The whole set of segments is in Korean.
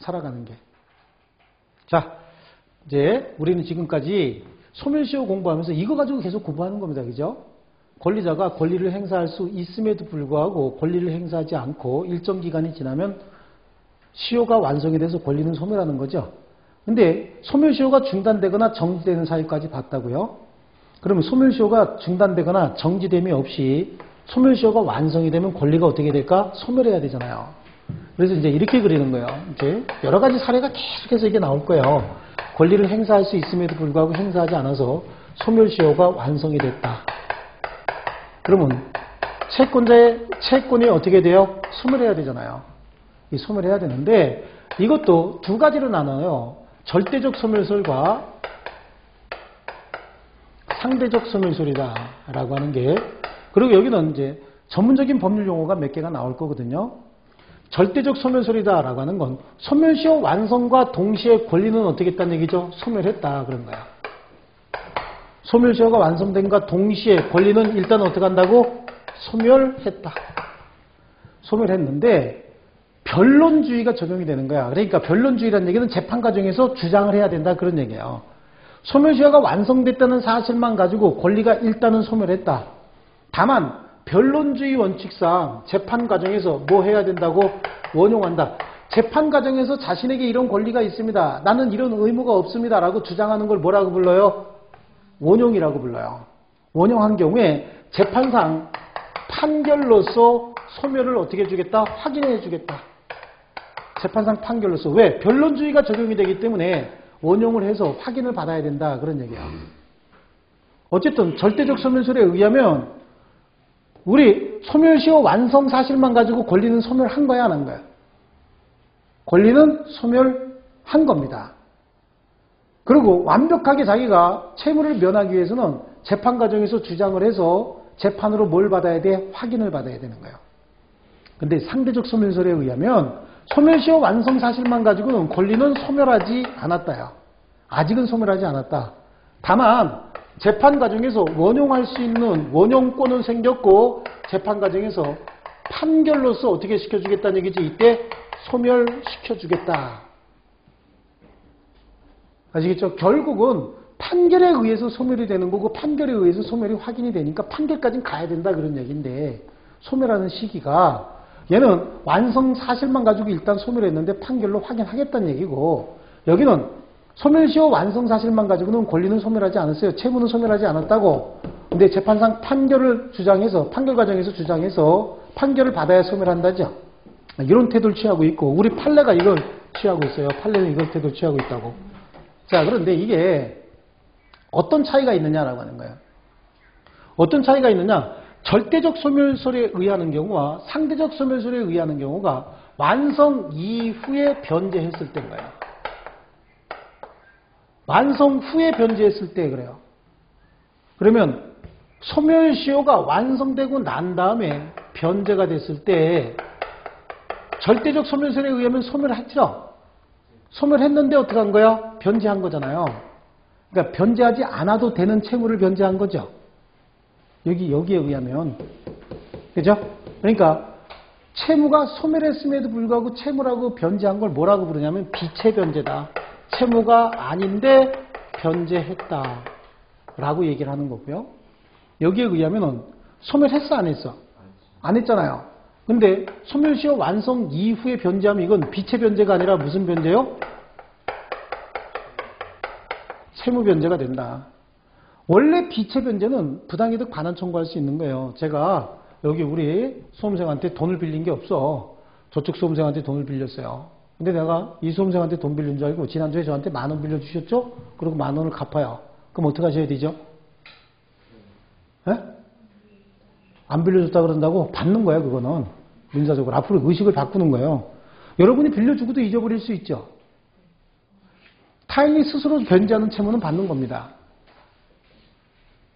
살아가는 게. 자, 이제 우리는 지금까지 소멸시효 공부하면서 이거 가지고 계속 공부하는 겁니다. 그죠? 권리자가 권리를 행사할 수 있음에도 불구하고 권리를 행사하지 않고 일정 기간이 지나면 시효가 완성이 돼서 권리는 소멸하는 거죠. 근데 소멸시효가 중단되거나 정지되는 사유까지 봤다고요? 그러면 소멸시효가 중단되거나 정지됨이 없이 소멸시효가 완성이 되면 권리가 어떻게 될까? 소멸해야 되잖아요. 그래서 이제 이렇게 그리는 거예요. 이제 여러 가지 사례가 계속해서 이게 나올 거예요. 권리를 행사할 수 있음에도 불구하고 행사하지 않아서 소멸시효가 완성이 됐다. 그러면 채권자의 채권이 어떻게 돼요? 소멸해야 되잖아요. 이 소멸해야 되는데 이것도 두 가지로 나눠요. 절대적 소멸설과 상대적 소멸설이다라고 하는 게, 그리고 여기는 이제 전문적인 법률 용어가 몇 개가 나올 거거든요. 절대적 소멸설이다라고 하는 건 소멸시효 완성과 동시에 권리는 어떻게 했다는 얘기죠? 소멸했다 그런 거야. 소멸시효가 완성된과 동시에 권리는 일단 어떻게 한다고? 소멸했다. 소멸했는데 변론주의가 적용이 되는 거야. 그러니까 변론주의라는 얘기는 재판 과정에서 주장을 해야 된다 그런 얘기예요. 소멸시효가 완성됐다는 사실만 가지고 권리가 일단은 소멸했다. 다만 변론주의 원칙상 재판 과정에서 뭐 해야 된다고? 원용한다. 재판 과정에서 자신에게 이런 권리가 있습니다. 나는 이런 의무가 없습니다. 라고 주장하는 걸 뭐라고 불러요? 원용이라고 불러요. 원용한 경우에 재판상 판결로서 소멸을 어떻게 해주겠다? 확인해 주겠다. 재판상 판결로서. 왜? 변론주의가 적용이 되기 때문에 원용을 해서 확인을 받아야 된다. 그런 얘기야. 어쨌든 절대적 소멸설에 의하면 우리 소멸시효 완성 사실만 가지고 권리는 소멸한 거야, 안 한 거야? 권리는 소멸한 겁니다. 그리고 완벽하게 자기가 채무를 면하기 위해서는 재판 과정에서 주장을 해서 재판으로 뭘 받아야 돼? 확인을 받아야 되는 거예요. 근데 상대적 소멸설에 의하면 소멸시효 완성 사실만 가지고는 권리는 소멸하지 않았다요. 아직은 소멸하지 않았다. 다만 재판 과정에서 원용할 수 있는 원용권은 생겼고 재판 과정에서 판결로서 어떻게 시켜주겠다는 얘기지? 이때 소멸시켜주겠다. 아시겠죠? 결국은 판결에 의해서 소멸이 되는 거고 판결에 의해서 소멸이 확인이 되니까 판결까지는 가야 된다 그런 얘기인데, 소멸하는 시기가 얘는 완성 사실만 가지고 일단 소멸했는데 판결로 확인하겠다는 얘기고, 여기는 소멸시효 완성 사실만 가지고는 권리는 소멸하지 않았어요. 채무는 소멸하지 않았다고. 근데 재판상 판결을 주장해서 판결 과정에서 주장해서 판결을 받아야 소멸한다죠. 이런 태도를 취하고 있고, 우리 판례가 이걸 취하고 있어요. 판례는 이걸 태도를 취하고 있다고. 자, 그런데 이게 어떤 차이가 있느냐라고 하는 거예요. 어떤 차이가 있느냐? 절대적 소멸설에 의하는 경우와 상대적 소멸설에 의하는 경우가 완성 이후에 변제했을 때인 거예요. 완성 후에 변제했을 때 그래요. 그러면 소멸시효가 완성되고 난 다음에 변제가 됐을 때 절대적 소멸설에 의하면 소멸했죠. 소멸했는데 어떻게 한 거야? 변제한 거잖아요. 그러니까 변제하지 않아도 되는 채무를 변제한 거죠. 여기에 의하면. 그죠? 그러니까 채무가 소멸했음에도 불구하고 채무라고 변제한 걸 뭐라고 부르냐면 비채변제다. 채무가 아닌데 변제했다. 라고 얘기를 하는 거고요. 여기에 의하면 소멸했어, 안 했어? 안 했잖아요. 근데 소멸시효 완성 이후에 변제하면 이건 비채변제가 아니라 무슨 변제요? 채무변제가 된다. 원래 비채변제는 부당이득 반환 청구할 수 있는 거예요. 제가 여기 우리 수험생한테 돈을 빌린 게 없어. 저쪽 수험생한테 돈을 빌렸어요. 근데 내가 이 수험생한테 돈 빌린 줄 알고 지난주에 저한테 10,000원 빌려주셨죠? 그리고 10,000원을 갚아요. 그럼 어떻게 하셔야 되죠? 에? 안 빌려줬다 그런다고 받는 거예요. 그거는 민사적으로 앞으로 의식을 바꾸는 거예요. 여러분이 빌려주고도 잊어버릴 수 있죠. 타인이 스스로 변제하는 채무는 받는 겁니다.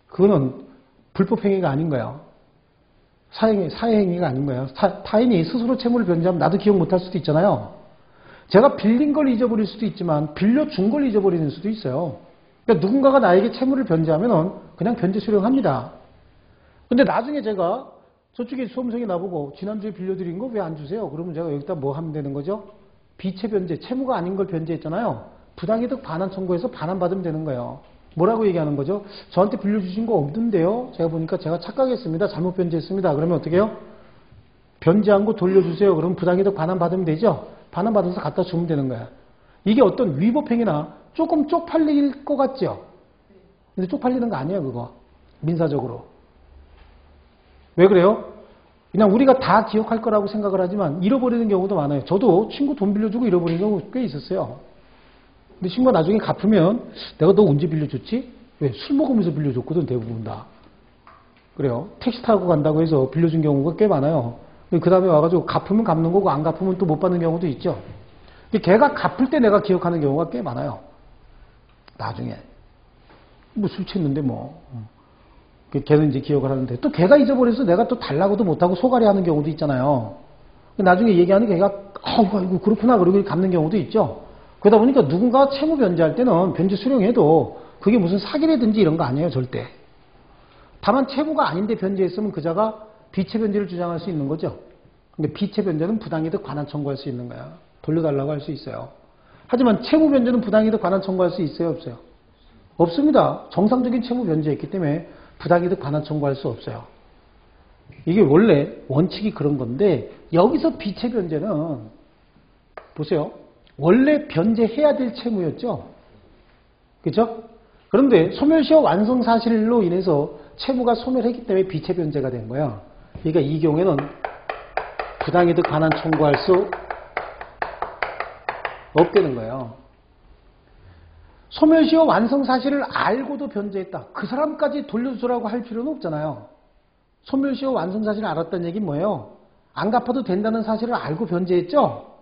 그거는 불법행위가 아닌 거예요. 사회행위가 아닌 거예요. 타인이 스스로 채무를 변제하면 나도 기억 못할 수도 있잖아요. 제가 빌린 걸 잊어버릴 수도 있지만 빌려준 걸 잊어버리는 수도 있어요. 그러니까 누군가가 나에게 채무를 변제하면 그냥 변제 수령합니다. 근데 나중에 제가 저쪽에 수험생이 나보고 지난주에 빌려드린 거 왜 안 주세요? 그러면 제가 여기다 뭐 하면 되는 거죠? 비채 변제, 채무가 아닌 걸 변제했잖아요. 부당이득 반환 청구해서 반환받으면 되는 거예요. 뭐라고 얘기하는 거죠? 저한테 빌려주신 거 없는데요. 제가 보니까 제가 착각했습니다. 잘못 변제했습니다. 그러면 어떻게 해요? 변제한 거 돌려주세요. 그러면 부당이득 반환받으면 되죠? 반환받아서 갖다 주면 되는 거야. 이게 어떤 위법행위나 조금 쪽팔릴 것 같죠? 근데 쪽팔리는 거 아니에요, 그거. 민사적으로. 왜 그래요? 그냥 우리가 다 기억할 거라고 생각을 하지만 잃어버리는 경우도 많아요. 저도 친구 돈 빌려주고 잃어버린 경우 꽤 있었어요. 근데 친구가 나중에 갚으면 내가 너 언제 빌려줬지? 왜? 술 먹으면서 빌려줬거든, 대부분 다. 그래요. 택시 타고 간다고 해서 빌려준 경우가 꽤 많아요. 그 다음에 와가지고 갚으면 갚는 거고 안 갚으면 또 못 받는 경우도 있죠. 근데 걔가 갚을 때 내가 기억하는 경우가 꽤 많아요. 나중에. 뭐 술 취했는데 뭐. 걔는 이제 기억을 하는데 또 걔가 잊어버려서 내가 또 달라고도 못하고 소갈이 하는 경우도 있잖아요. 나중에 얘기하는 걔가 아이고 그렇구나 그러고 갚는 경우도 있죠. 그러다 보니까 누군가 채무 변제할 때는 변제 수령해도 그게 무슨 사기라든지 이런 거 아니에요, 절대. 다만 채무가 아닌데 변제했으면 그자가 비채 변제를 주장할 수 있는 거죠. 근데 비채 변제는 부당이득 관한 청구할 수 있는 거야. 돌려달라고 할 수 있어요. 하지만 채무 변제는 부당이득 관한 청구할 수 있어요, 없어요? 없습니다. 정상적인 채무 변제했기 때문에 부당이득 반환 청구할 수 없어요. 이게 원래 원칙이 그런 건데 여기서 비채 변제는 보세요. 원래 변제해야 될 채무였죠. 그렇죠? 그런데 소멸시효 완성 사실로 인해서 채무가 소멸했기 때문에 비채 변제가 된 거야. 그러니까 이 경우에는 부당이득 반환 청구할 수 없다는 거예요. 소멸시효 완성 사실을 알고도 변제했다. 그 사람까지 돌려주라고 할 필요는 없잖아요. 소멸시효 완성 사실을 알았다는 얘기는 뭐예요? 안 갚아도 된다는 사실을 알고 변제했죠?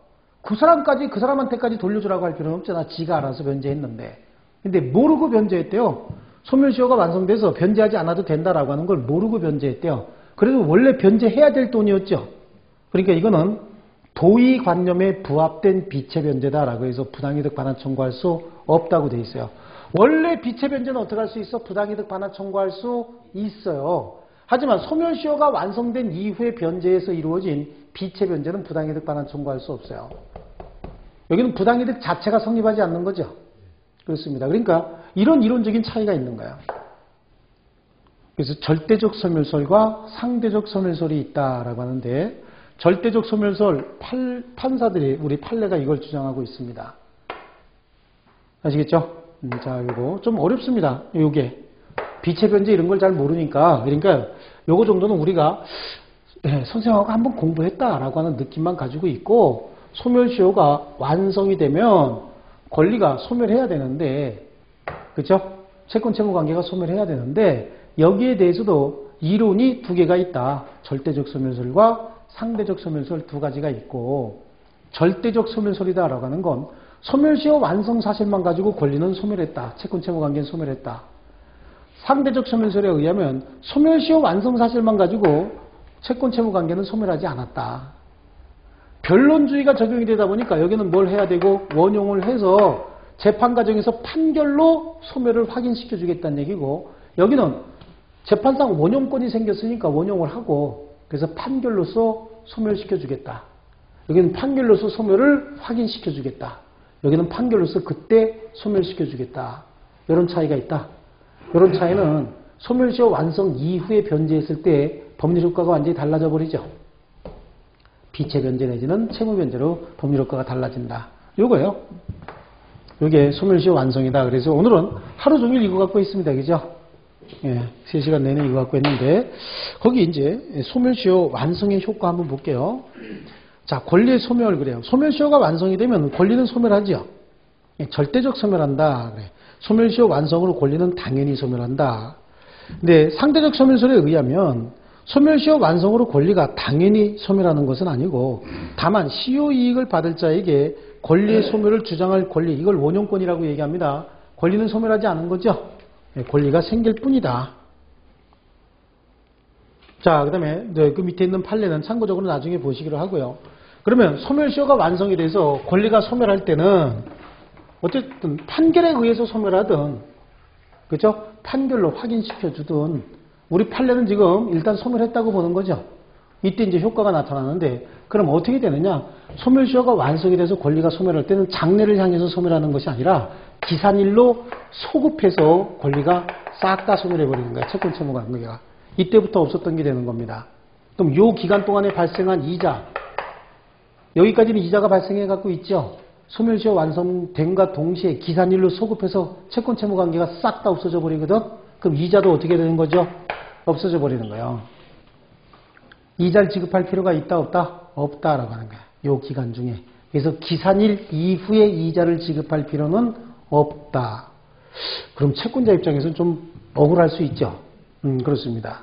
그 사람한테까지 돌려주라고 할 필요는 없잖아. 지가 알아서 변제했는데. 근데 모르고 변제했대요. 소멸시효가 완성돼서 변제하지 않아도 된다라고 하는 걸 모르고 변제했대요. 그래도 원래 변제해야 될 돈이었죠. 그러니까 이거는 도의관념에 부합된 비채 변제다라고 해서 부당이득 반환 청구할 수 없다고 돼 있어요. 원래 비채 변제는 어떻게 할 수 있어? 부당이득 반환 청구할 수 있어요. 하지만 소멸시효가 완성된 이후에 변제에서 이루어진 비채 변제는 부당이득 반환 청구할 수 없어요. 여기는 부당이득 자체가 성립하지 않는 거죠. 그렇습니다. 그러니까 이런 이론적인 차이가 있는 거예요. 그래서 절대적 소멸설과 상대적 소멸설이 있다라고 하는데 절대적 소멸설 판사들이 우리 판례가 이걸 주장하고 있습니다. 아시겠죠? 자, 요거 좀 어렵습니다. 요게 비채 변제 이런 걸 잘 모르니까 그러니까 요거 정도는 우리가 선생님하고 한번 공부했다라고 하는 느낌만 가지고 있고 소멸시효가 완성이 되면 권리가 소멸해야 되는데 그렇죠? 채권 채무 관계가 소멸해야 되는데 여기에 대해서도 이론이 두 개가 있다. 절대적 소멸설과 상대적 소멸설 두 가지가 있고 절대적 소멸설이다라고 하는 건 소멸시효 완성 사실만 가지고 권리는 소멸했다. 채권 채무 관계는 소멸했다. 상대적 소멸설에 의하면 소멸시효 완성 사실만 가지고 채권 채무 관계는 소멸하지 않았다. 변론주의가 적용이 되다 보니까 여기는 뭘 해야 되고 원용을 해서 재판 과정에서 판결로 소멸을 확인시켜 주겠다는 얘기고 여기는 재판상 원용권이 생겼으니까 원용을 하고 그래서 판결로서 소멸시켜 주겠다. 여기는 판결로서 소멸을 확인시켜 주겠다. 여기는 판결로서 그때 소멸시켜 주겠다. 이런 차이가 있다. 이런 차이는 소멸시효 완성 이후에 변제했을 때 법률 효과가 완전히 달라져 버리죠. 비채 변제 내지는 채무 변제로 법률 효과가 달라진다. 요거예요. 요게 소멸시효 완성이다. 그래서 오늘은 하루 종일 이거 갖고 있습니다. 그죠? 예, 3시간 내내 이거 갖고 있는데 거기 이제 소멸시효 완성의 효과 한번 볼게요. 자, 권리의 소멸 그래요. 소멸시효가 완성이 되면 권리는 소멸하죠. 예, 절대적 소멸한다. 그래. 소멸시효 완성으로 권리는 당연히 소멸한다. 근데 상대적 소멸설에 의하면 소멸시효 완성으로 권리가 당연히 소멸하는 것은 아니고 다만 시효이익을 받을 자에게 권리의 소멸을 주장할 권리 이걸 원용권이라고 얘기합니다. 권리는 소멸하지 않은 거죠. 예, 권리가 생길 뿐이다. 자, 그 다음에 그 밑에 있는 판례는 참고적으로 나중에 보시기로 하고요. 그러면 소멸시효가 완성이 돼서 권리가 소멸할 때는 어쨌든 판결에 의해서 소멸하든 그죠? 판결로 확인시켜 주든 우리 판례는 지금 일단 소멸했다고 보는 거죠. 이때 이제 효과가 나타나는데 그럼 어떻게 되느냐? 소멸시효가 완성이 돼서 권리가 소멸할 때는 장래를 향해서 소멸하는 것이 아니라 기산일로 소급해서 권리가 싹 다 소멸해버리는 거야. 채권 채무 관계가. 이때부터 없었던 게 되는 겁니다. 그럼 요 기간 동안에 발생한 이자, 여기까지는 이자가 발생해 갖고 있죠. 소멸시효 완성됨과 동시에 기산일로 소급해서 채권 채무 관계가 싹 다 없어져 버리거든. 그럼 이자도 어떻게 되는 거죠? 없어져 버리는 거예요. 이자를 지급할 필요가 있다 없다? 없다라고 하는 거야. 요 기간 중에. 그래서 기산일 이후에 이자를 지급할 필요는 없다. 그럼 채권자 입장에서는 좀 억울할 수 있죠. 그렇습니다.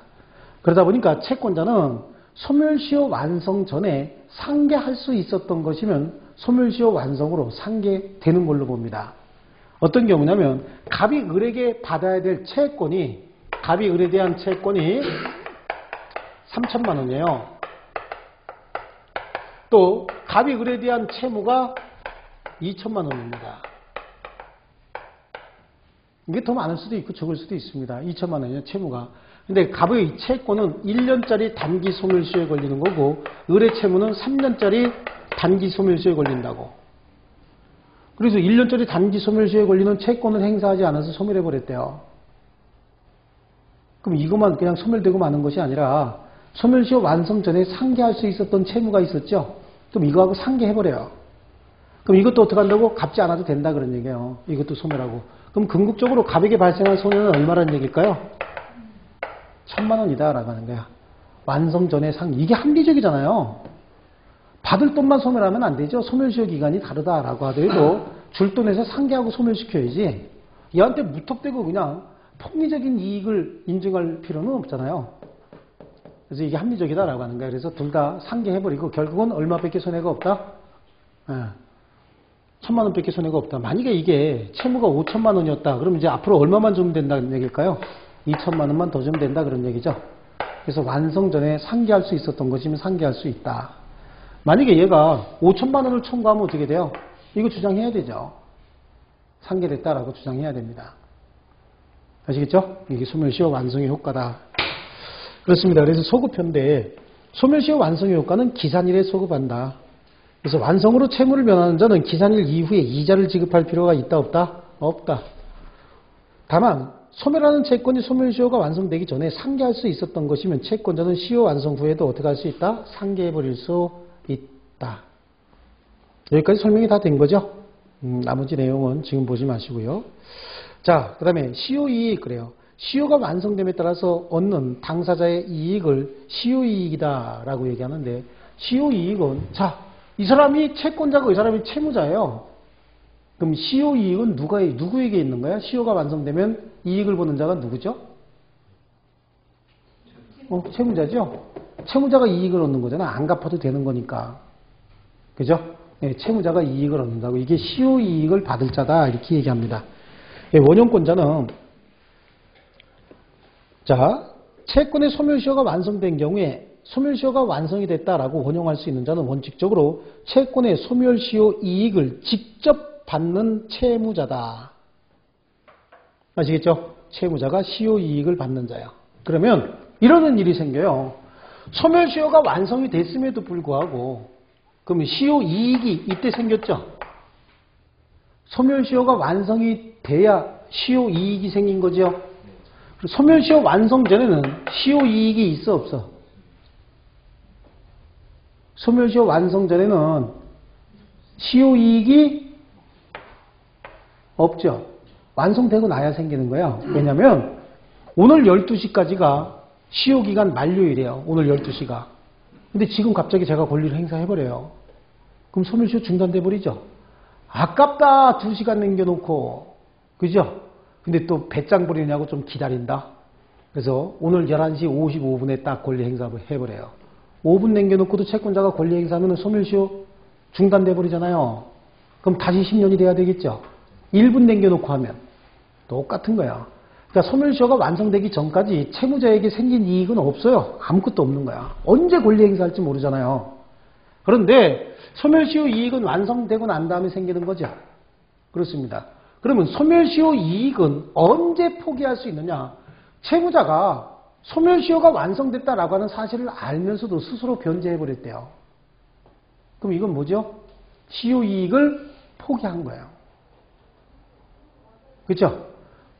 그러다 보니까 채권자는 소멸시효 완성 전에 상계할 수 있었던 것이면 소멸시효 완성으로 상계되는 걸로 봅니다. 어떤 경우냐면 갑이 을에게 받아야 될 채권이, 갑이 을에 대한 채권이 3천만 원이에요. 또 갑이 을에 대한 채무가 2천만 원입니다. 이게 더 많을 수도 있고 적을 수도 있습니다. 2천만 원이요, 채무가. 근데 갑의 채권은 1년짜리 단기 소멸시효에 걸리는 거고 을의 채무는 3년짜리 단기 소멸시효에 걸린다고. 그래서 1년짜리 단기 소멸시효에 걸리는 채권을 행사하지 않아서 소멸해버렸대요. 그럼 이것만 그냥 소멸되고 마는 것이 아니라 소멸시효 완성 전에 상계할 수 있었던 채무가 있었죠. 그럼 이거하고 상계해버려요. 그럼 이것도 어떻게 한다고? 갚지 않아도 된다 그런 얘기예요. 이것도 소멸하고. 그럼 궁극적으로 갑에게 발생한 손해는 얼마라는 얘기일까요? 1,000만 원이다 라고 하는 거야. 완성 전에 이게 합리적이잖아요. 받을 돈만 소멸하면 안 되죠. 소멸시효 기간이 다르다라고 하더라도 줄 돈에서 상계하고 소멸시켜야지. 얘한테 무턱대고 그냥 폭리적인 이익을 인증할 필요는 없잖아요. 그래서 이게 합리적이다라고 하는 거예요. 그래서 둘 다 상계해버리고 결국은 얼마밖에 손해가 없다? 1,000만 원밖에 손해가 없다. 만약에 이게 채무가 5천만 원이었다. 그럼 이제 앞으로 얼마만 주면 된다는 얘기일까요? 2천만 원만 더 주면 된다 그런 얘기죠. 그래서 완성 전에 상계할 수 있었던 것이면 상계할 수 있다. 만약에 얘가 5천만 원을 청구하면 어떻게 돼요? 이거 주장해야 되죠. 상계됐다라고 주장해야 됩니다. 아시겠죠? 이게 소멸시효 완성의 효과다. 그렇습니다. 그래서 소급현대 소멸시효 완성의 효과는 기산일에 소급한다. 그래서 완성으로 채무를 면하는 자는 기산일 이후에 이자를 지급할 필요가 있다 없다? 없다. 다만 소멸하는 채권이 소멸시효가 완성되기 전에 상계할 수 있었던 것이면 채권자는 시효 완성 후에도 어떻게 할 수 있다? 상계해버릴 수 있다. 여기까지 설명이 다 된 거죠? 나머지 내용은 지금 보지 마시고요. 자, 그 다음에 시효이익 그래요. 시효가 완성됨에 따라서 얻는 당사자의 이익을 시효이익이다 라고 얘기하는데 시효이익은 자, 이 사람이 채권자고 이 사람이 채무자예요. 그럼 시효이익은 누구에게 있는 거야? 시효가 완성되면 이익을 보는 자가 누구죠? 채무자죠? 채무자가 이익을 얻는 거잖아. 안 갚아도 되는 거니까. 그죠? 네, 채무자가 이익을 얻는다고. 이게 시효이익을 받을 자다. 이렇게 얘기합니다. 네, 원형권자는 자, 채권의 소멸시효가 완성된 경우에 소멸시효가 완성이 됐다라고 원형할 수 있는 자는 원칙적으로 채권의 소멸시효 이익을 직접 받는 채무자다. 아시겠죠? 채무자가 시효이익을 받는 자야. 그러면 이러는 일이 생겨요. 소멸시효가 완성이 됐음에도 불구하고 그러면 시효이익이 이때 생겼죠? 소멸시효가 완성이 돼야 시효이익이 생긴 거죠? 소멸시효 완성 전에는 시효이익이 있어 없어? 소멸시효 완성 전에는 시효이익이 없죠. 완성되고 나야 생기는 거예요. 왜냐하면 오늘 12시까지가 시효기간 만료일이에요. 오늘 12시가. 근데 지금 갑자기 제가 권리를 행사해버려요. 그럼 소멸시효 중단돼 버리죠. 아깝다. 2시간 남겨놓고. 그죠? 근데 또 배짱 부리냐고 좀 기다린다. 그래서 오늘 11시 55분에 딱 권리 행사해버려요. 5분 남겨놓고도 채권자가 권리 행사하면 소멸시효 중단돼 버리잖아요. 그럼 다시 10년이 돼야 되겠죠. 1분 남겨놓고 하면 똑같은 거야. 그러니까 소멸시효가 완성되기 전까지 채무자에게 생긴 이익은 없어요. 아무것도 없는 거야. 언제 권리 행사할지 모르잖아요. 그런데 소멸시효 이익은 완성되고 난 다음에 생기는 거죠. 그렇습니다. 그러면 소멸시효 이익은 언제 포기할 수 있느냐? 채무자가 소멸시효가 완성됐다라고 하는 사실을 알면서도 스스로 변제해버렸대요. 그럼 이건 뭐죠? 시효이익을 포기한 거예요. 그렇죠?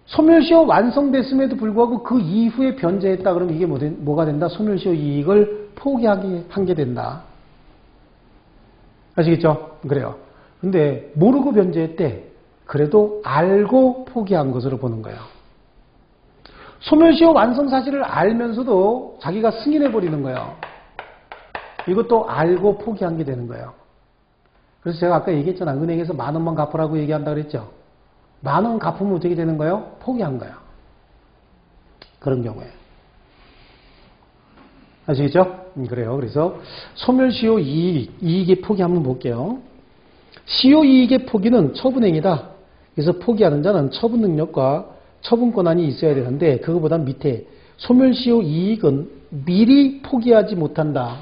소멸시효 완성됐음에도 불구하고 그 이후에 변제했다 그러면 이게 뭐가 된다? 소멸시효 이익을 포기하게 한 게 된다. 아시겠죠? 그래요. 근데 모르고 변제했대. 그래도 알고 포기한 것으로 보는 거예요. 소멸시효 완성 사실을 알면서도 자기가 승인해버리는 거예요. 이것도 알고 포기한 게 되는 거예요. 그래서 제가 아까 얘기했잖아. 은행에서 10,000원만 갚으라고 얘기한다 그랬죠. 10,000원 갚으면 어떻게 되는 거예요? 포기한 거예요. 그런 경우에. 아시겠죠? 그래요. 그래서 소멸시효 이익의 포기 한번 볼게요. 시효이익의 포기는 처분행위다. 그래서 포기하는 자는 처분 능력과 처분 권한이 있어야 되는데 그거보다 밑에 소멸시효 이익은 미리 포기하지 못한다.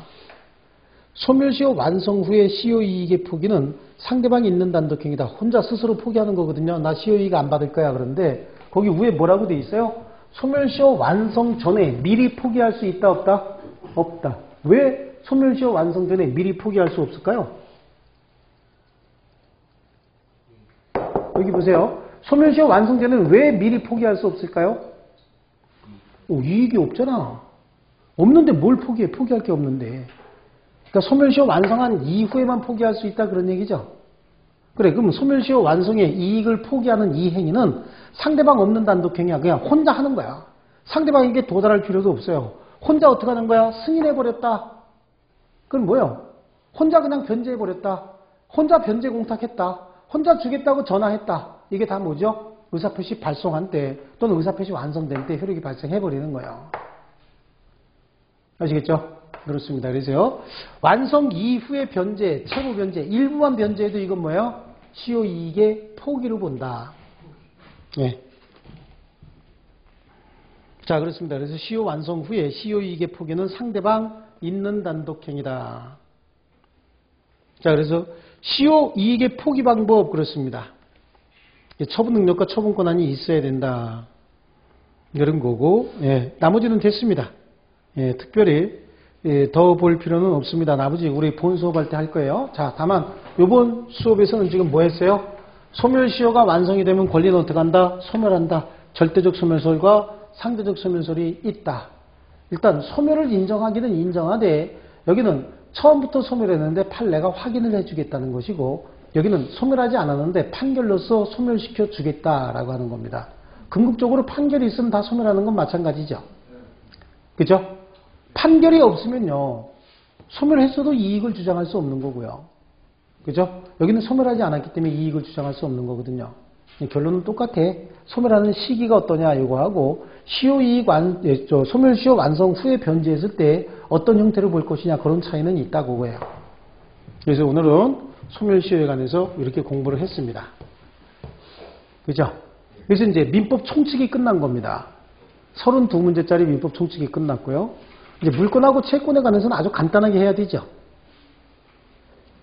소멸시효 완성 후에 시효이익의 포기는 상대방이 있는 단독행위다. 혼자 스스로 포기하는 거거든요. 나 시효이익 안 받을 거야. 그런데 거기 위에 뭐라고 돼 있어요? 소멸시효 완성 전에 미리 포기할 수 있다 없다? 없다. 왜 소멸시효 완성 전에 미리 포기할 수 없을까요? 여기 보세요. 소멸시효 완성 전에는 왜 미리 포기할 수 없을까요? 이익이 없잖아. 없는데 뭘 포기해? 포기할 게 없는데. 그러니까 소멸시효 완성한 이후에만 포기할 수 있다 그런 얘기죠. 그래, 그럼 소멸시효 완성의 이익을 포기하는 이 행위는 상대방 없는 단독행위야. 그냥 혼자 하는 거야. 상대방에게 도달할 필요도 없어요. 혼자 어떻게 하는 거야? 승인해버렸다. 그럼 뭐예요? 혼자 그냥 변제해버렸다. 혼자 변제 공탁했다. 혼자 주겠다고 전화했다. 이게 다 뭐죠? 의사표시 발송한 때 또는 의사표시 완성될 때 효력이 발생해버리는 거예요. 아시겠죠? 그렇습니다. 그래서요. 완성 이후의 변제, 채무 변제, 일부만 변제해도 이건 뭐예요? 시효이익의 포기로 본다. 예. 자, 그렇습니다. 그래서 시효 완성 후에 시효이익의 포기는 상대방 있는 단독행위다. 자, 그래서 시효이익의 포기 방법 그렇습니다. 처분 능력과 처분 권한이 있어야 된다. 이런 거고, 예, 나머지는 됐습니다. 예, 특별히 더 볼 필요는 없습니다. 나머지 우리 본 수업할 때 할 거예요. 자, 다만 이번 수업에서는 지금 뭐 했어요? 소멸시효가 완성이 되면 권리는 어떻게 한다? 소멸한다. 절대적 소멸설과 상대적 소멸설이 있다. 일단 소멸을 인정하기는 인정하되 여기는 처음부터 소멸했는데 판례가 확인을 해주겠다는 것이고 여기는 소멸하지 않았는데 판결로서 소멸시켜 주겠다라고 하는 겁니다. 궁극적으로 판결이 있으면 다 소멸하는 건 마찬가지죠. 그죠? 판결이 없으면요. 소멸했어도 이익을 주장할 수 없는 거고요. 그죠? 여기는 소멸하지 않았기 때문에 이익을 주장할 수 없는 거거든요. 결론은 똑같아. 소멸하는 시기가 어떠냐 이거하고 소멸시효 완성 후에 변제했을 때 어떤 형태를 볼 것이냐 그런 차이는 있다고 해요. 그래서 오늘은 소멸시효에 관해서 이렇게 공부를 했습니다. 그죠? 그래서 이제 민법 총칙이 끝난 겁니다. 32문제짜리 민법 총칙이 끝났고요. 이제 물권하고 채권에 관해서는 아주 간단하게 해야 되죠.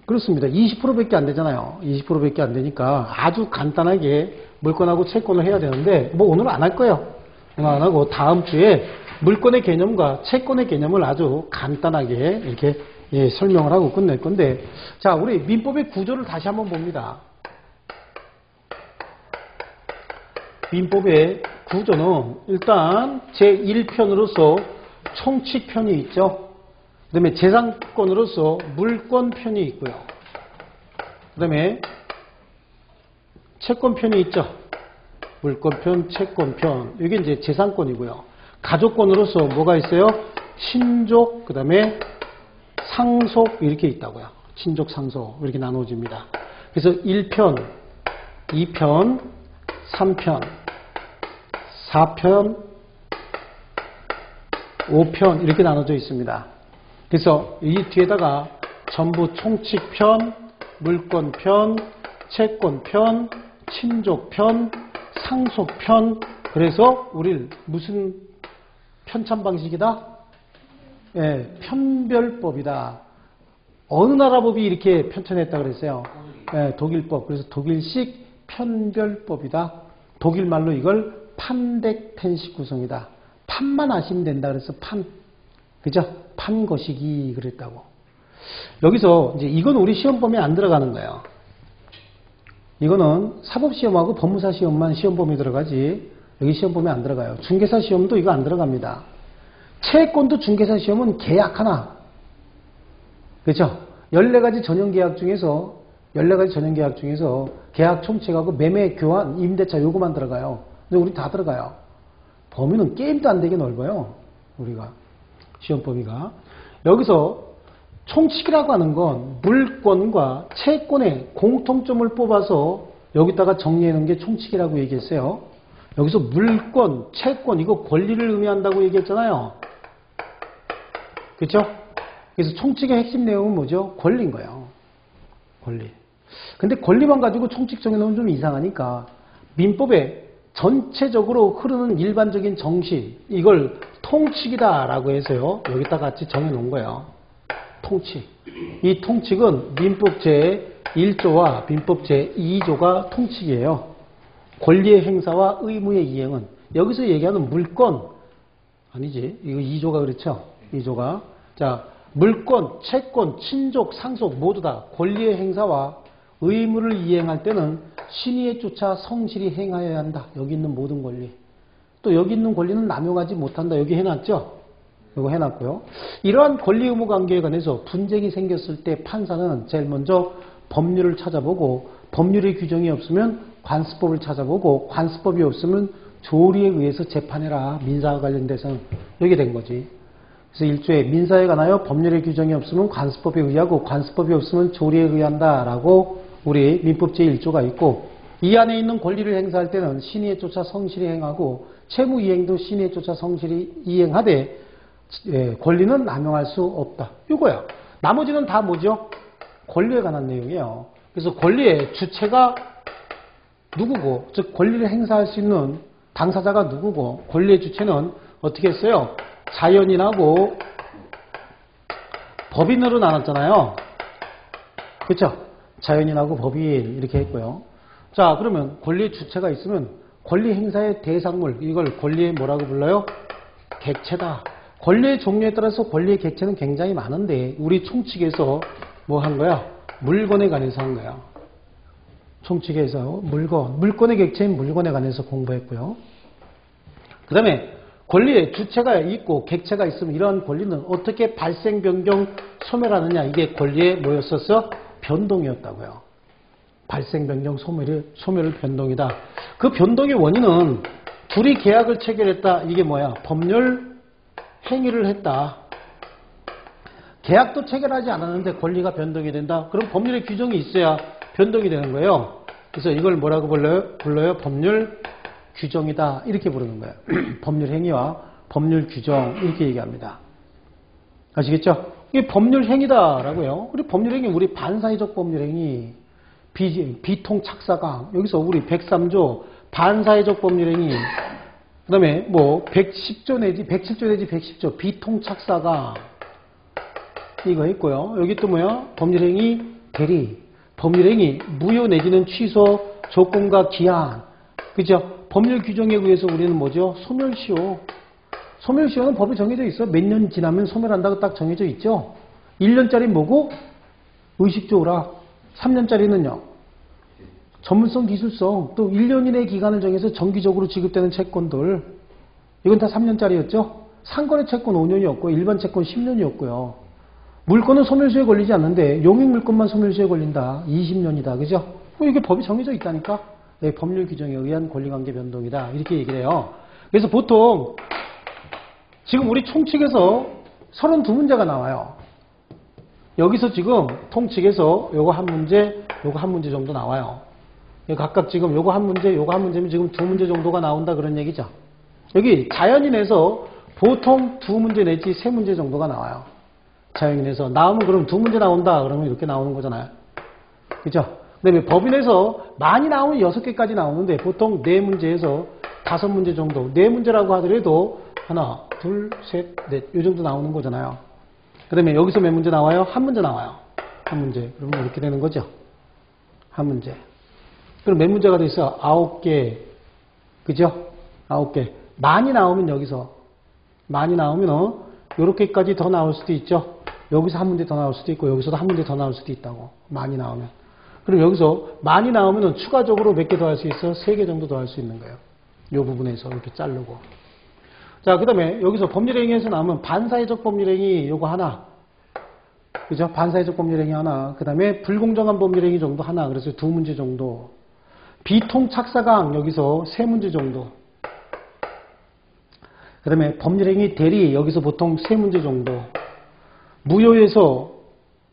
그렇습니다. 20%밖에 안 되잖아요. 20%밖에 안 되니까 아주 간단하게 물권하고 채권을 해야 되는데 뭐 오늘은 안 할 거예요. 오늘 안 하고 다음 주에 물권의 개념과 채권의 개념을 아주 간단하게 이렇게 설명을 하고 끝낼 건데 자, 우리 민법의 구조를 다시 한번 봅니다. 민법의 구조는 일단 제1편으로서 총칙편이 있죠. 그 다음에 재산권으로서 물권편이 있고요. 그 다음에 채권편이 있죠. 물권편, 채권편. 이게 이제 재산권이고요. 가족권으로서 뭐가 있어요? 친족, 그 다음에 상속 이렇게 있다고요. 친족, 상속 이렇게 나눠집니다. 그래서 1편, 2편, 3편, 4편, 5편 이렇게 나눠져 있습니다. 그래서 이 뒤에다가 전부 총칙편, 물권편, 채권편, 친족편, 상속편 그래서 우리 무슨 편찬 방식이다? 예, 편별법이다. 어느 나라 법이 이렇게 편찬했다 그랬어요? 예, 독일법. 그래서 독일식 편별법이다. 독일말로 이걸 판덱텐식 구성이다. 판만 아시면 된다 그래서 판. 그죠? 판 거시기 그랬다고. 여기서 이제 이건 우리 시험 범위에 안 들어가는 거예요. 이거는 사법시험하고 법무사 시험만 시험 범위에 들어가지 여기 시험 범위에 안 들어가요. 중개사 시험도 이거 안 들어갑니다. 채권도 중개사 시험은 계약 하나. 그렇죠? 14가지 전형 계약 중에서 계약 총칙하고 매매 교환 임대차 요거만 들어가요. 근데 우리 다 들어가요. 범위는 게임도 안 되게 넓어요. 우리가 시험 범위가. 여기서 총칙이라고 하는 건 물권과 채권의 공통점을 뽑아서 여기다가 정리해 놓은 게 총칙이라고 얘기했어요. 여기서 물권, 채권 이거 권리를 의미한다고 얘기했잖아요. 그렇죠? 그래서 총칙의 핵심 내용은 뭐죠? 권리인 거예요. 권리. 근데 권리만 가지고 총칙 정해놓으면 좀 이상하니까 민법에 전체적으로 흐르는 일반적인 정신 이걸 통칙이다라고 해서요. 여기다 같이 정해놓은 거예요. 통칙. 이 통칙은 민법 제1조와 민법 제2조가 통칙이에요. 권리의 행사와 의무의 이행은 여기서 얘기하는 물권 아니지. 이거 2조가 그렇죠. 2조가. 자, 물권, 채권, 친족, 상속 모두 다 권리의 행사와 의무를 이행할 때는 신의에 쫓아 성실히 행하여야 한다. 여기 있는 모든 권리. 또 여기 있는 권리는 남용하지 못한다. 여기 해놨죠? 이거 해놨고요. 이러한 권리 의무 관계에 관해서 분쟁이 생겼을 때 판사는 제일 먼저 법률을 찾아보고 법률의 규정이 없으면 관습법을 찾아보고 관습법이 없으면 조리에 의해서 재판해라. 민사와 관련돼서는 여기 된 거지. 그래서 1조에 민사에 관하여 법률의 규정이 없으면 관습법에 의하고 관습법이 없으면 조리에 의한다라고 우리 민법 제1조가 있고 이 안에 있는 권리를 행사할 때는 신의에 쫓아 성실히 행하고 채무 이행도 신의에 쫓아 성실히 이행하되 권리는 남용할 수 없다. 이거야. 나머지는 다 뭐죠? 권리에 관한 내용이에요. 그래서 권리의 주체가 누구고 즉 권리를 행사할 수 있는 당사자가 누구고 권리의 주체는 어떻게 했어요? 자연인하고 법인으로 나눴잖아요. 그렇죠? 자연인하고 법인 이렇게 했고요. 자, 그러면 권리의 주체가 있으면 권리 행사의 대상물 이걸 권리의 뭐라고 불러요? 객체다. 권리의 종류에 따라서 권리의 객체는 굉장히 많은데 우리 총칙에서 뭐 한 거야? 물건에 관해서 한 거야. 총칙에서 물건의 객체인 물건에 관해서 공부했고요. 그 다음에 권리의 주체가 있고 객체가 있으면 이러한 권리는 어떻게 발생, 변경, 소멸하느냐 이게 권리의 뭐였었어? 변동이었다고요. 발생, 변경, 소멸의 변동이다. 그 변동의 원인은 둘이 계약을 체결했다. 이게 뭐야? 법률 행위를 했다. 계약도 체결하지 않았는데 권리가 변동이 된다. 그럼 법률의 규정이 있어야 변동이 되는 거예요. 그래서 이걸 뭐라고 불러요? 법률 규정이다. 이렇게 부르는 거예요. 법률 행위와 법률 규정 이렇게 얘기합니다. 아시겠죠? 이게 법률 행위다라고요. 우리 법률 행위, 우리 반사회적 법률 행위, 비통 착사강 여기서 우리 103조 반사회적 법률 행위, 그다음에 뭐 110조 내지 107조 내지 110조 비통 착사강 이거 있고요. 여기 또 뭐야? 법률 행위 대리, 법률 행위 무효 내지는 취소 조건과 기한, 그죠? 법률 규정에 의해서 우리는 뭐죠? 소멸시효. 소멸시효는 법에 정해져 있어. 몇 년 지나면 소멸한다고 딱 정해져 있죠. 1년짜리 뭐고? 의식주 오락. 3년짜리는요. 전문성, 기술성. 또 1년 이내 기간을 정해서 정기적으로 지급되는 채권들. 이건 다 3년짜리였죠. 상권의 채권 5년이었고 일반 채권 10년이었고요. 물건은 소멸시효에 걸리지 않는데 용익물건만 소멸시효에 걸린다. 20년이다. 그죠? 이게 법이 정해져 있다니까. 네, 법률 규정에 의한 권리관계 변동이다. 이렇게 얘기를 해요. 그래서 보통 지금 우리 총칙에서 32문제가 나와요. 여기서 지금 통칙에서 요거 한 문제, 요거 한 문제 정도 나와요. 각각 지금 요거 한 문제, 요거 한 문제면 지금 2문제 정도가 나온다 그런 얘기죠. 여기 자연인에서 보통 2문제 내지 3문제 정도가 나와요. 자연인에서 나오면 그럼 2문제 나온다 그러면 이렇게 나오는 거잖아요. 그죠? 그다음에 법인에서 많이 나오면 6개까지 나오는데 보통 4문제에서 5문제 정도, 4문제라고 하더라도 하나, 둘, 셋, 넷 이 정도 나오는 거잖아요. 그 다음에 여기서 몇 문제 나와요? 한 문제 나와요. 한 문제. 그러면 이렇게 되는 거죠. 한 문제. 그럼 몇 문제가 돼 있어? 9개. 그죠? 9개. 많이 나오면 여기서 많이 나오면 이렇게까지 더 나올 수도 있죠. 여기서 한 문제 더 나올 수도 있고 여기서도 한 문제 더 나올 수도 있다고. 많이 나오면. 그럼 여기서 많이 나오면 추가적으로 몇 개 더 할 수 있어? 3개 정도 더 할 수 있는 거예요. 이 부분에서 이렇게 자르고. 자, 그 다음에 여기서 법률행위에서 나오면 반사회적 법률행위 요거 하나. 그죠? 반사회적 법률행위 하나. 그 다음에 불공정한 법률행위 정도 하나. 그래서 2문제 정도. 비통착사강 여기서 3문제 정도. 그 다음에 법률행위 대리 여기서 보통 3문제 정도. 무효에서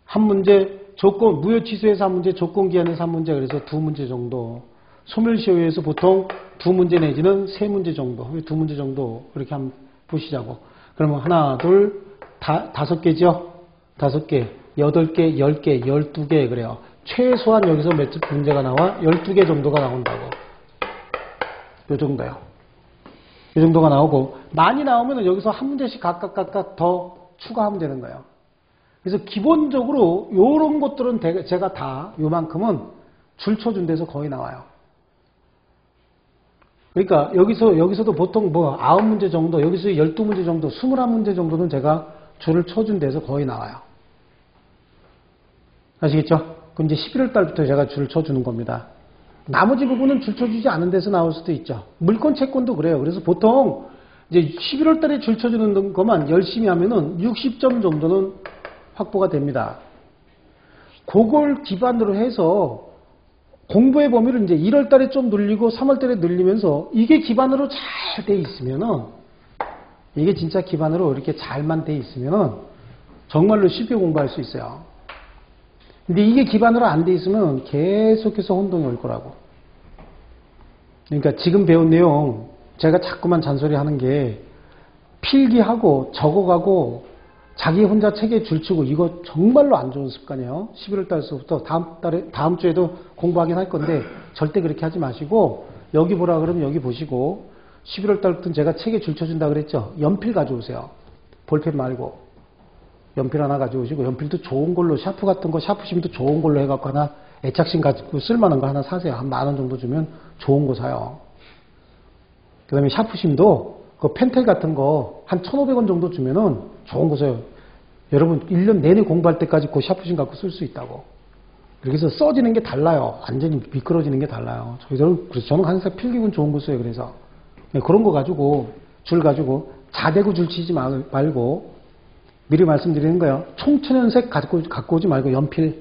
1문제, 조건, 무효 취소에서 1문제, 조건 기한에서 1문제, 그래서 2문제 정도. 소멸시효에서 보통 2문제 내지는 3문제 정도. 2문제 정도 이렇게 한번 보시자고. 그러면 하나, 둘, 5개죠? 5개, 8개, 10개, 12개 그래요. 최소한 여기서 몇 문제가 나와? 12개 정도가 나온다고. 요 정도요. 이 정도가 나오고 많이 나오면 여기서 한 문제씩 각각 더 추가하면 되는 거예요. 그래서 기본적으로 요런 것들은 제가 다 요만큼은 줄 쳐준 데서 거의 나와요. 그러니까 여기서도 보통 뭐 9문제 정도, 여기서 12문제 정도, 21문제 정도는 제가 줄을 쳐준 데서 거의 나와요. 아시겠죠? 그럼 이제 11월 달부터 제가 줄을 쳐주는 겁니다. 나머지 부분은 줄 쳐주지 않은 데서 나올 수도 있죠. 물권 채권도 그래요. 그래서 보통 이제 11월 달에 줄 쳐주는 것만 열심히 하면은 60점 정도는 확보가 됩니다. 그걸 기반으로 해서 공부의 범위를 이제 1월 달에 좀 늘리고 3월 달에 늘리면서 이게 기반으로 잘 돼 있으면은 이게 진짜 기반으로 이렇게 잘만 돼 있으면은 정말로 쉽게 공부할 수 있어요. 근데 이게 기반으로 안 돼 있으면 계속해서 혼동이 올 거라고. 그러니까 지금 배운 내용 제가 자꾸만 잔소리 하는 게 필기하고 적어가고 자기 혼자 책에 줄치고 이거 정말로 안 좋은 습관이에요. 11월 달서부터 다음 주에도 공부하긴 할 건데 절대 그렇게 하지 마시고 여기 보라 그러면 여기 보시고 11월 달부터는 제가 책에 줄쳐준다 그랬죠. 연필 가져오세요. 볼펜 말고. 연필 하나 가져오시고 연필도 좋은 걸로 샤프 같은 거 샤프심도 좋은 걸로 해갖고 하나 애착심 가지고 쓸만한 거 하나 사세요. 한 10,000원 정도 주면 좋은 거 사요. 그 다음에 샤프심도 그 펜텔 같은 거 한 1,500원 정도 주면은 좋은 거 사요. 여러분 1년 내내 공부할 때까지 그 샤프심 갖고 쓸 수 있다고. 그렇게 해서 써지는 게 달라요. 완전히 미끄러지는 게 달라요. 그래서 저는 항상 필기군 좋은 거 써요. 그래서 그런 거 가지고 줄 가지고 자대고 줄 치지 말고 미리 말씀드리는 거예요. 총천연색 갖고 오지 말고 연필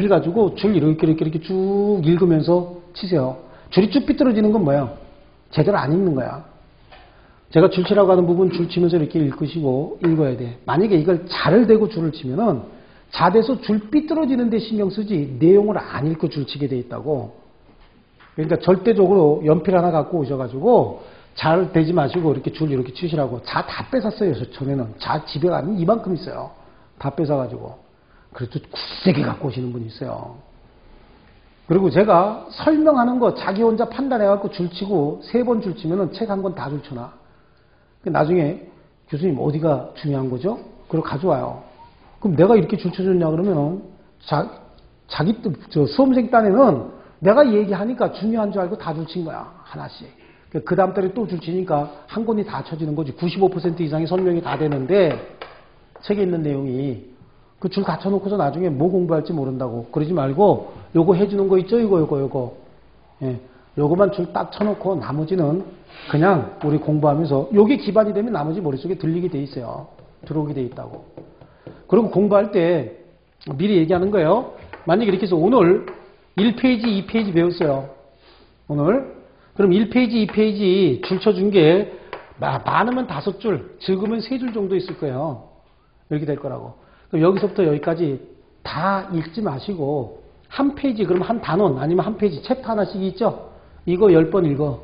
가지고 줄 이렇게 쭉 읽으면서 치세요. 줄이 쭉 삐뚤어지는 건 뭐예요? 제대로 안 읽는 거야. 제가 줄 치라고 하는 부분 줄 치면서 이렇게 읽으시고 읽어야 돼. 만약에 이걸 자를 대고 줄을 치면은 자대서 줄 삐뚤어지는 데 신경 쓰지 내용을 안 읽고 줄 치게 돼 있다고. 그러니까 절대적으로 연필 하나 갖고 오셔가지고 잘 대지 마시고 이렇게 줄 이렇게 치시라고. 자 다 뺏었어요. 전에는 자 집에 가면 이만큼 있어요. 다 뺏어가지고. 그래도 굳세게 갖고 오시는 분이 있어요. 그리고 제가 설명하는 거 자기 혼자 판단해갖고 줄 치고 3번 줄 치면은 책 한 권 다 줄 쳐놔. 나중에 교수님 어디가 중요한 거죠? 그걸 가져와요. 그럼 내가 이렇게 줄 쳐줬냐 그러면은 자기 수험생 딴에는 내가 얘기하니까 중요한 줄 알고 다 줄 친 거야. 하나씩. 그 다음 달에 또 줄 치니까 한 권이 다 쳐지는 거지. 95% 이상의 설명이 다 되는데 책에 있는 내용이 그 줄 다 쳐놓고서 나중에 뭐 공부할지 모른다고. 그러지 말고 요거 해주는 거 있죠? 요거. 예. 요거만 줄 딱 쳐놓고 나머지는 그냥 우리 공부하면서 요게 기반이 되면 나머지 머릿속에 들리게 돼 있어요. 들어오게 돼 있다고. 그리고 공부할 때 미리 얘기하는 거예요. 만약에 이렇게 해서 오늘 1페이지, 2페이지 배웠어요. 오늘. 그럼 1페이지, 2페이지 줄 쳐준 게 많으면 5줄, 적으면 3줄 정도 있을 거예요. 이렇게 될 거라고. 그럼 여기서부터 여기까지 다 읽지 마시고 한 페이지, 그럼 한 단원 아니면 한 페이지 챕터 하나씩 있죠? 이거 10번 읽어.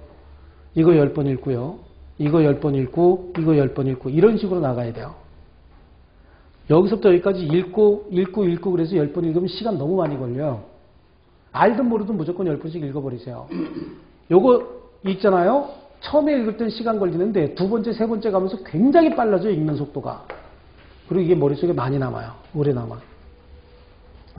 이거 10번 읽고요. 이거 10번 읽고, 이거 10번 읽고 이런 식으로 나가야 돼요. 여기서부터 여기까지 읽고 그래서 10번 읽으면 시간 너무 많이 걸려요. 알든 모르든 무조건 10번씩 읽어버리세요. 요거 있잖아요. 처음에 읽을 땐 시간 걸리는데 두 번째, 세 번째 가면서 굉장히 빨라져요. 읽는 속도가. 그리고 이게 머릿속에 많이 남아요. 오래 남아.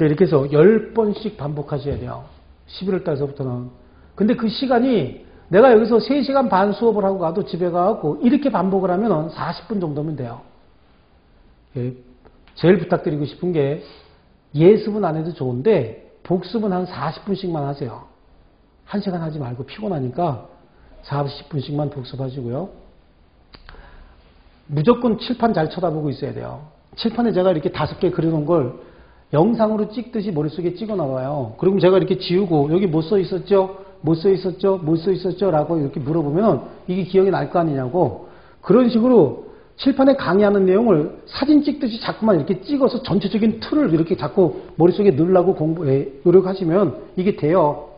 이렇게 해서 10번씩 반복하셔야 돼요. 11월 달서부터는. 근데 그 시간이 내가 여기서 3시간 반 수업을 하고 가도 집에 가고 이렇게 반복을 하면 40분 정도면 돼요. 제일 부탁드리고 싶은 게 예습은 안 해도 좋은데 복습은 한 40분씩만 하세요. 1시간 하지 말고 피곤하니까 40분씩만 복습하시고요. 무조건 칠판 잘 쳐다보고 있어야 돼요. 칠판에 제가 이렇게 5개 그려놓은 걸 영상으로 찍듯이 머릿속에 찍어 나와요. 그리고 제가 이렇게 지우고 여기 뭐 써 있었죠? 뭐 써 있었죠? 뭐 써 있었죠? 라고 이렇게 물어보면 이게 기억이 날 거 아니냐고. 그런 식으로 칠판에 강의하는 내용을 사진 찍듯이 자꾸만 이렇게 찍어서 전체적인 틀을 이렇게 자꾸 머릿속에 넣으려고 노력하시면 이게 돼요.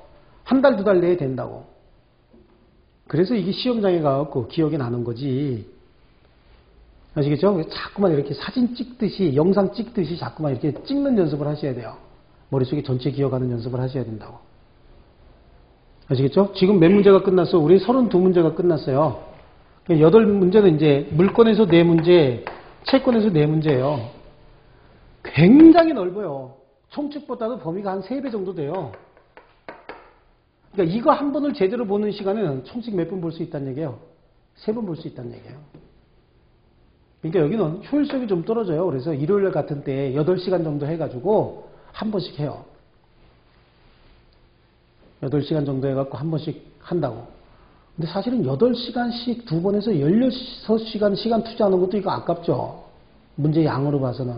1달, 2달 내에 된다고. 그래서 이게 시험장에 가갖고 기억이 나는 거지. 아시겠죠? 자꾸만 이렇게 사진 찍듯이, 영상 찍듯이 자꾸만 이렇게 찍는 연습을 하셔야 돼요. 머릿속에 전체 기억하는 연습을 하셔야 된다고. 아시겠죠? 지금 몇 문제가 끝났어? 우리 32문제가 끝났어요. 8문제는 이제 물권에서 4문제, 채권에서 4문제예요. 굉장히 넓어요. 총칙보다도 범위가 한 3배 정도 돼요. 그러니까 이거 한 번을 제대로 보는 시간에는 총칙 몇 번 볼 수 있다는 얘기예요. 3번 볼 수 있다는 얘기예요. 그러니까 여기는 효율성이 좀 떨어져요. 그래서 일요일 같은 때 8시간 정도 해가지고 한 번씩 해요. 8시간 정도 해갖고 한 번씩 한다고. 근데 사실은 8시간씩 2번에서 16시간 시간 투자하는 것도 이거 아깝죠. 문제 양으로 봐서는.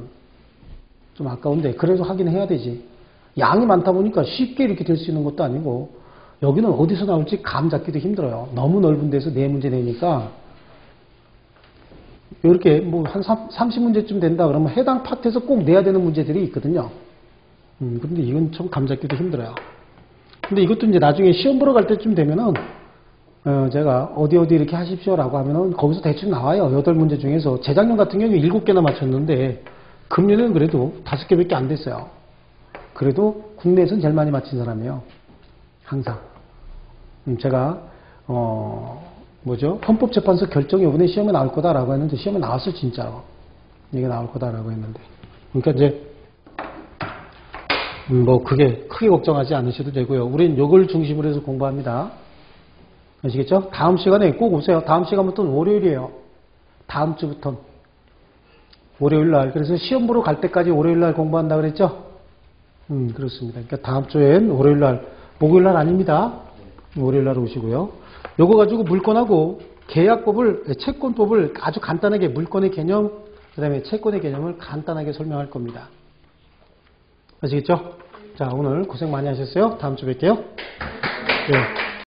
좀 아까운데 그래도 하긴 해야 되지. 양이 많다 보니까 쉽게 이렇게 될 수 있는 것도 아니고 여기는 어디서 나올지 감 잡기도 힘들어요. 너무 넓은 데서 4문제 내니까 이렇게 뭐 한 30문제쯤 된다 그러면 해당 파트에서 꼭 내야 되는 문제들이 있거든요. 그런데 이건 좀 감 잡기도 힘들어요. 근데 이것도 이제 나중에 시험 보러 갈 때쯤 되면은 제가 어디 이렇게 하십시오라고 하면은 거기서 대충 나와요. 8문제 중에서. 재작년 같은 경우에 7개나 맞췄는데 금년에는 그래도 5개밖에 안 됐어요. 그래도 국내에서는 제일 많이 맞힌 사람이에요. 항상. 제가 헌법재판소 결정이 이번에 시험에 나올 거다라고 했는데 시험에 나왔어 진짜로. 이게 나올 거다라고 했는데. 그러니까 이제 뭐 그게 크게 걱정하지 않으셔도 되고요. 우린 요걸 중심으로 해서 공부합니다. 아시겠죠? 다음 시간에 꼭 오세요. 다음 시간부터는 월요일이에요. 다음 주부터. 월요일날. 그래서 시험 보러 갈 때까지 월요일날 공부한다 그랬죠? 그렇습니다. 그러니까 다음 주엔 월요일날, 목요일날 아닙니다. 월요일날 오시고요. 요거 가지고 물권하고 계약법을, 채권법을 아주 간단하게 물권의 개념, 그 다음에 채권의 개념을 간단하게 설명할 겁니다. 아시겠죠? 자, 오늘 고생 많이 하셨어요. 다음 주 뵐게요. 네.